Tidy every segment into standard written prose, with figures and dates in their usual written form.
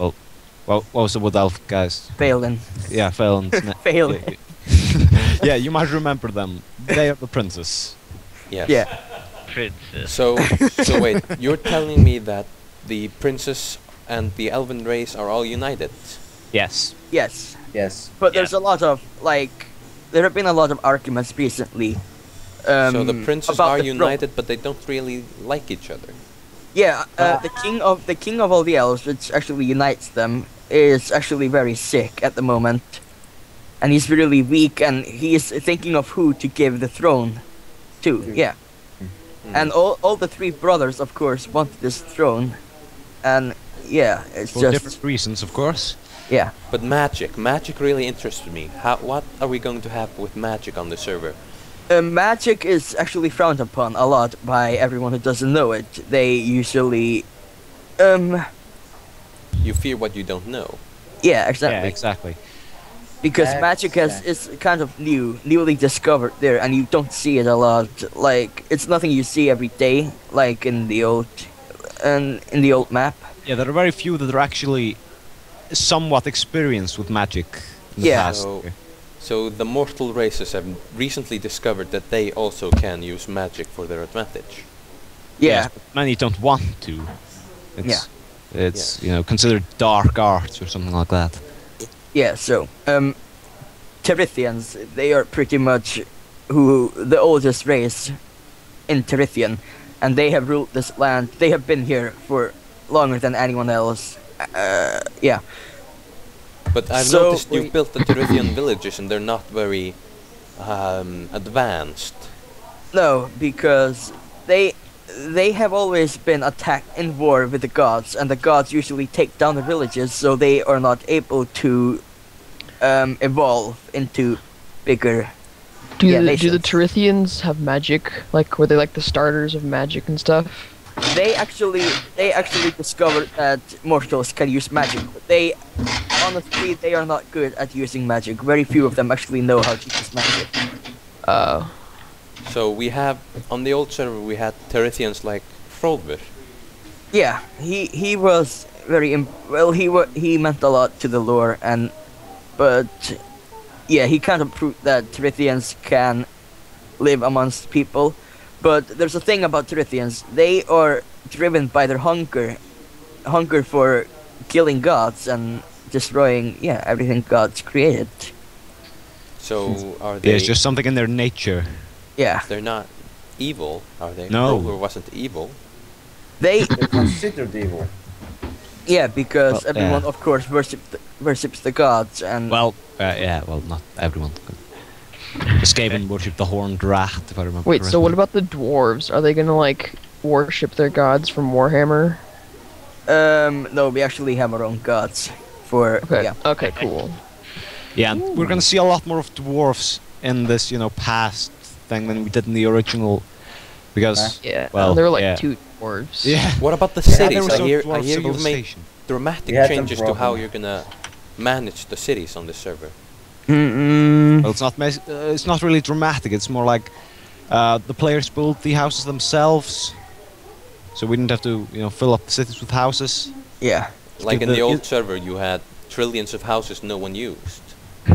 Well, what was the wood elf guys? Phelan. Yeah, Phelan's Phelan. yeah, you might remember them. They are the princess. Yes. Yeah. Princess. So wait, you're telling me that the princess and the elven race are all united? Yes. Yes. Yes. But there's a lot of, like, there have been a lot of arguments recently. So the princes about are the united, but they don't really like each other. Yeah, the king of all the elves, which actually unites them, is actually very sick at the moment, and he's really weak, and he is thinking of who to give the throne to. Yeah, and all the three brothers, of course, want this throne, and yeah, it's For just different reasons, of course. yeah. But magic really interests me. What are we going to have with magic on the server? Magic is actually frowned upon a lot by everyone who doesn't know it. They usually, You fear what you don't know. yeah, exactly. Yeah, exactly. Because magic is kind of newly discovered there, and you don't see it a lot. Like, it's nothing you see every day, like in the old map. Yeah, there are very few that are actually somewhat experienced with magic in the Yeah. past. So the mortal races have recently discovered that they also can use magic for their advantage. Yeah, Yes, but many don't want to. It's considered dark arts or something like that. yeah. So, Terithians, they are pretty much the oldest race in Terithian, and they have ruled this land. They have been here for longer than anyone else. Yeah. But I've noticed you've built the Terithian villages and they're not very advanced. No, because they have always been attacked in war with the gods, and the gods usually take down the villages, so they are not able to evolve into bigger. Do the nations. Terithians have magic? Like, were they like the starters of magic and stuff? They actually discovered that mortals can use magic, but honestly they are not good at using magic. Very few of them actually know how to use magic. So we have, on the old server we had Terithians like Frolver. Yeah, he was very he meant a lot to the lore, but yeah, he kind of proved that Terithians can live amongst people. But there's a thing about Terithians, they are driven by their hunger for killing gods and destroying everything gods created. So are they? There's just something in their nature. Yeah, They're not evil, are they? No. Frolver wasn't evil. they They're considered evil. yeah, because Well, everyone of course worships the gods, and Well, not everyone. Skaven worship the horned rat, if I remember Wait, so correctly. what about the dwarves? Are they gonna like worship their gods from Warhammer? no, we actually have our own gods for Okay. yeah. Okay, cool. Yeah, and we're gonna see a lot more of dwarves in this, past thing than we did in the original, because Yeah. well, there were like yeah. 2 dwarves. Yeah. What about the There cities? was I no hear dwarf you've made civilization. dramatic We had some changes to how problem. you're gonna manage the cities on the server. Well, it's not really dramatic. It's more like the players built the houses themselves, so we didn't have to, fill up the cities with houses. Yeah. Like in the- the old server, you had trillions of houses no one used.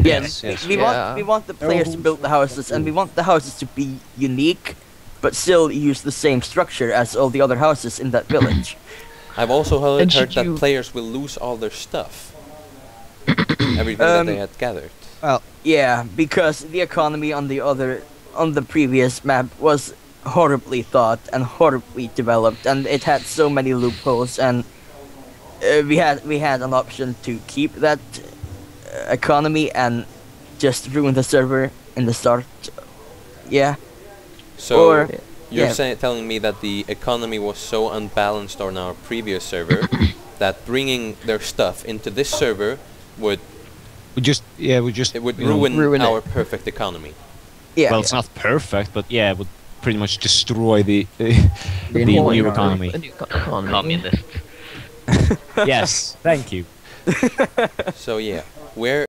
Yes, we, yes. we want we want the players to build the houses, and we want the houses to be unique, but still use the same structure as all the other houses in that village. I've also And heard should that you- players will lose all their stuff. Everything that they had gathered. Yeah, because the economy on the previous map was horribly thought and horribly developed, and it had so many loopholes, and we had an option to keep that economy and just ruin the server in the start. Yeah. So Or- you're yeah. telling me that the economy was so unbalanced on our previous server that bringing their stuff into this server would It would ruin ruin our it. perfect economy. Yeah. Well, it's not perfect, but yeah, it would pretty much destroy the The the whole new economy. economy. A new economy. Communist. Yes, thank you. So yeah, where